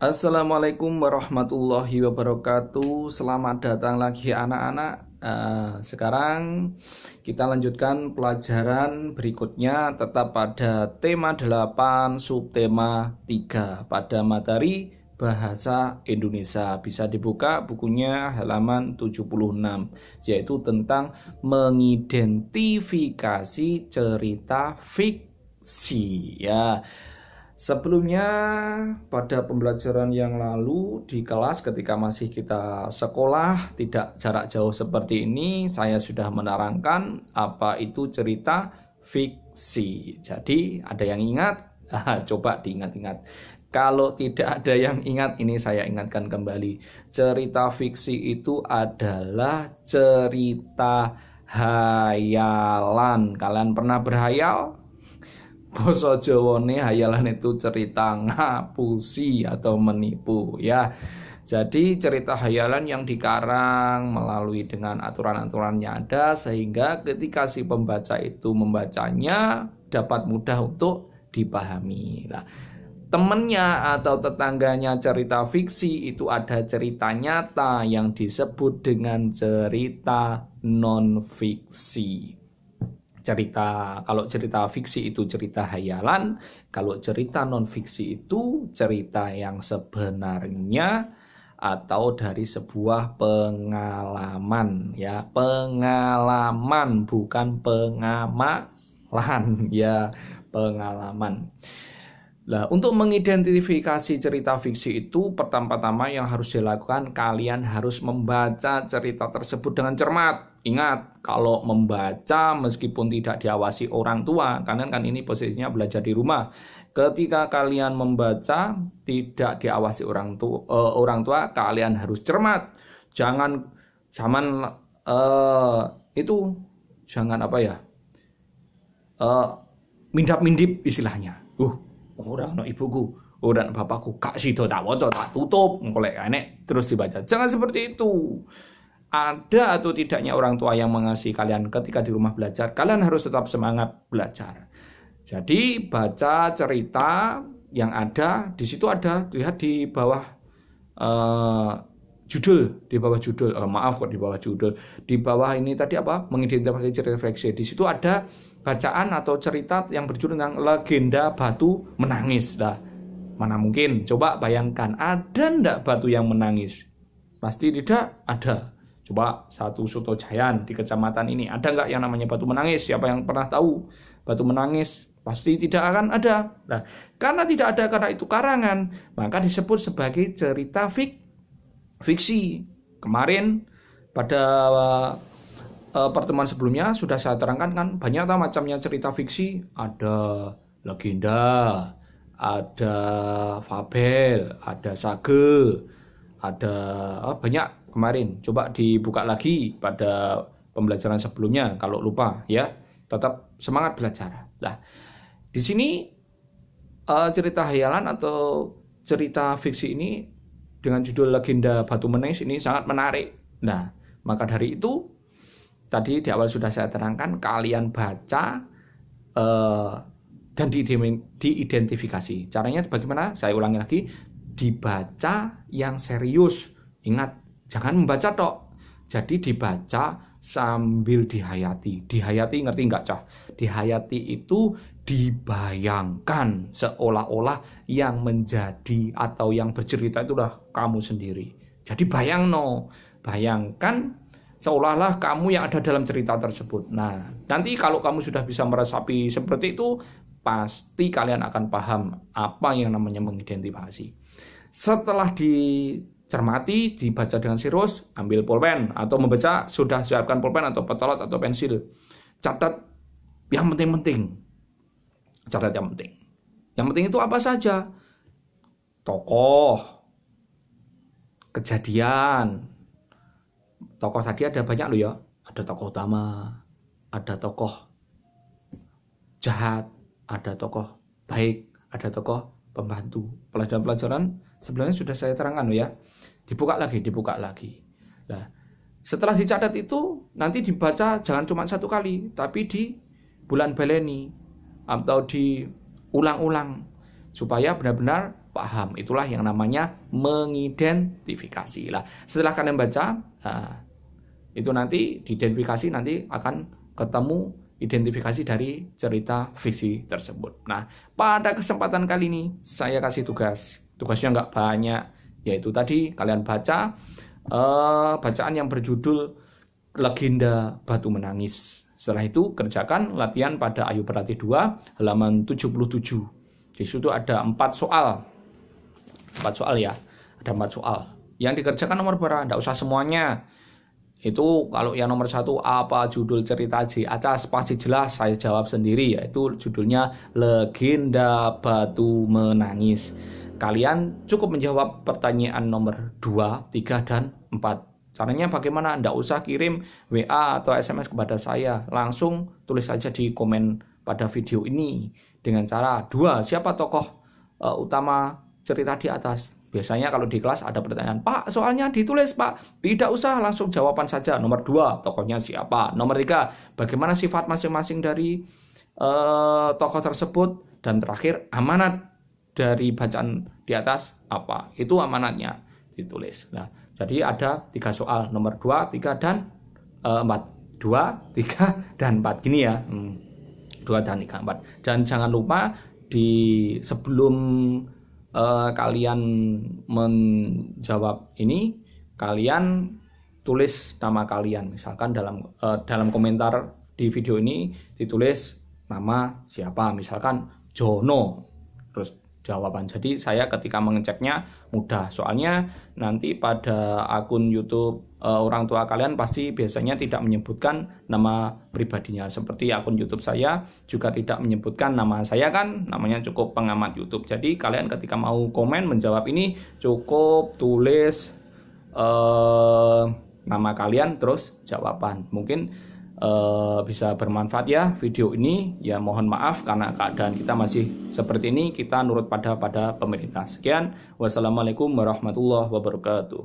Assalamualaikum warahmatullahi wabarakatuh. Selamat datang lagi anak-anak. Sekarang kita lanjutkan pelajaran berikutnya, tetap pada tema 8 subtema 3 pada materi bahasa Indonesia. Bisa dibuka bukunya halaman 76, yaitu tentang mengidentifikasi cerita fiksi ya. Sebelumnya pada pembelajaran yang lalu di kelas ketika masih kita sekolah tidak jarak jauh seperti ini, saya sudah menerangkan apa itu cerita fiksi. Jadi ada yang ingat? Coba diingat-ingat. Kalau tidak ada yang ingat, ini saya ingatkan kembali. Cerita fiksi itu adalah cerita hayalan. Kalian pernah berhayal? Basa Jawane hayalan itu cerita ngapusi atau menipu ya. Jadi cerita hayalan yang dikarang melalui dengan aturan-aturannya ada, sehingga ketika si pembaca itu membacanya dapat mudah untuk dipahami. Nah, temennya atau tetangganya cerita fiksi itu ada cerita nyata yang disebut dengan cerita non-fiksi. Kalau cerita fiksi itu cerita hayalan, kalau cerita non fiksi itu cerita yang sebenarnya atau dari sebuah pengalaman ya, pengalaman bukan pengamalan ya, pengalaman. Nah, untuk mengidentifikasi cerita fiksi itu pertama-tama yang harus dilakukan, kalian harus membaca cerita tersebut dengan cermat. Ingat, kalau membaca meskipun tidak diawasi orang tua, kalian kan ini posisinya belajar di rumah. Ketika kalian membaca tidak diawasi orang tua, kalian harus cermat. Jangan jangan mindap-mindip istilahnya. Orang no ibuku, orang bapakku, kak sido tak waca tak tutup, ngolek enek terus dibaca. Jangan seperti itu. Ada atau tidaknya orang tua yang mengasihi kalian ketika di rumah belajar, kalian harus tetap semangat belajar. Jadi baca cerita yang ada di situ, ada lihat di bawah judul, di bawah judul. Di bawah judul. Di bawah ini tadi apa? Mengidentifikasi cerita fiksi. Di situ ada bacaan atau cerita yang berjudul tentang legenda batu menangis. Nah, mana mungkin? Coba bayangkan, ada ndak batu yang menangis? Pasti tidak ada. Coba satu soto Jayan di kecamatan ini, ada nggak yang namanya batu menangis? Siapa yang pernah tahu batu menangis? Pasti tidak akan ada. Nah, karena tidak ada, karena itu karangan, maka disebut sebagai cerita fiksi. Kemarin pada pertemuan sebelumnya sudah saya terangkan kan, banyak macamnya cerita fiksi. Ada legenda, ada fabel, ada sage, ada banyak kemarin. Coba dibuka lagi pada pembelajaran sebelumnya kalau lupa ya. Tetap semangat belajar. Nah, di sini cerita hayalan atau cerita fiksi ini dengan judul legenda batu menangis ini sangat menarik. Nah, maka dari itu tadi di awal sudah saya terangkan, kalian baca dan diidentifikasi. Caranya bagaimana? Saya ulangi lagi, dibaca yang serius. Ingat, jangan membaca tok. Jadi dibaca sambil dihayati. Dihayati ngerti nggak, Cah? Dihayati itu dibayangkan seolah-olah yang menjadi atau yang bercerita itu adalah kamu sendiri. Jadi bayangkan seolah-olah kamu yang ada dalam cerita tersebut. Nah, nanti kalau kamu sudah bisa meresapi seperti itu, pasti kalian akan paham apa yang namanya mengidentifikasi. Setelah dicermati, dibaca dengan serius, ambil pulpen atau membaca sudah siapkan pulpen atau petolot atau pensil. Catat yang penting-penting. Catat yang penting. Yang penting itu apa saja? Tokoh, kejadian. Tokoh tadi ada banyak loh ya. Ada tokoh utama, ada tokoh jahat, ada tokoh baik, ada tokoh pembantu. Pelajaran-pelajaran sebelumnya sudah saya terangkan loh ya. Dibuka lagi. Nah, setelah dicatat itu nanti dibaca jangan cuma satu kali, tapi di bulan baleni atau diulang-ulang supaya benar-benar paham. Itulah yang namanya mengidentifikasi. Lah, setelah kalian baca, itu nanti diidentifikasi, nanti akan ketemu identifikasi dari cerita fiksi tersebut. Nah, pada kesempatan kali ini saya kasih tugas. Tugasnya nggak banyak, yaitu tadi kalian baca bacaan yang berjudul Legenda Batu Menangis. Setelah itu kerjakan latihan pada Ayo Berlatih 2 halaman 77. Di situ ada 4 soal. 4 soal ya. Ada 4 soal. Yang dikerjakan nomor berapa? Nggak usah semuanya. Itu kalau yang nomor 1 apa judul cerita di atas pasti jelas saya jawab sendiri, yaitu judulnya Legenda Batu Menangis. Kalian cukup menjawab pertanyaan nomor 2, 3, dan 4. Caranya bagaimana? Nggak usah kirim WA atau SMS kepada saya, langsung tulis saja di komen pada video ini dengan cara 2. Siapa tokoh utama cerita di atas? Biasanya kalau di kelas ada pertanyaan, Pak, soalnya ditulis, Pak. Tidak usah, langsung jawaban saja. Nomor 2, tokohnya siapa? Nomor 3, bagaimana sifat masing-masing dari tokoh tersebut? Dan terakhir, amanat dari bacaan di atas apa? Itu amanatnya ditulis. Nah, jadi ada 3 soal, nomor 2, 3, dan 4. 2, 3, dan 4. Gini ya, 2, dan 3, 4. Dan jangan lupa sebelum kalian menjawab ini, kalian tulis nama kalian. Misalkan dalam komentar di video ini ditulis nama siapa, misalkan Jono, terus jawaban. Jadi saya ketika mengeceknya mudah. Soalnya nanti pada akun YouTube orang tua kalian pasti biasanya tidak menyebutkan nama pribadinya. Seperti akun YouTube saya juga tidak menyebutkan nama saya, kan namanya cukup pengamat YouTube. Jadi kalian ketika mau komen menjawab ini cukup tulis nama kalian terus jawaban. Mungkin bisa bermanfaat ya video ini. Ya mohon maaf karena keadaan kita masih seperti ini, kita nurut pada pemerintah. Sekian, wassalamualaikum warahmatullahi wabarakatuh.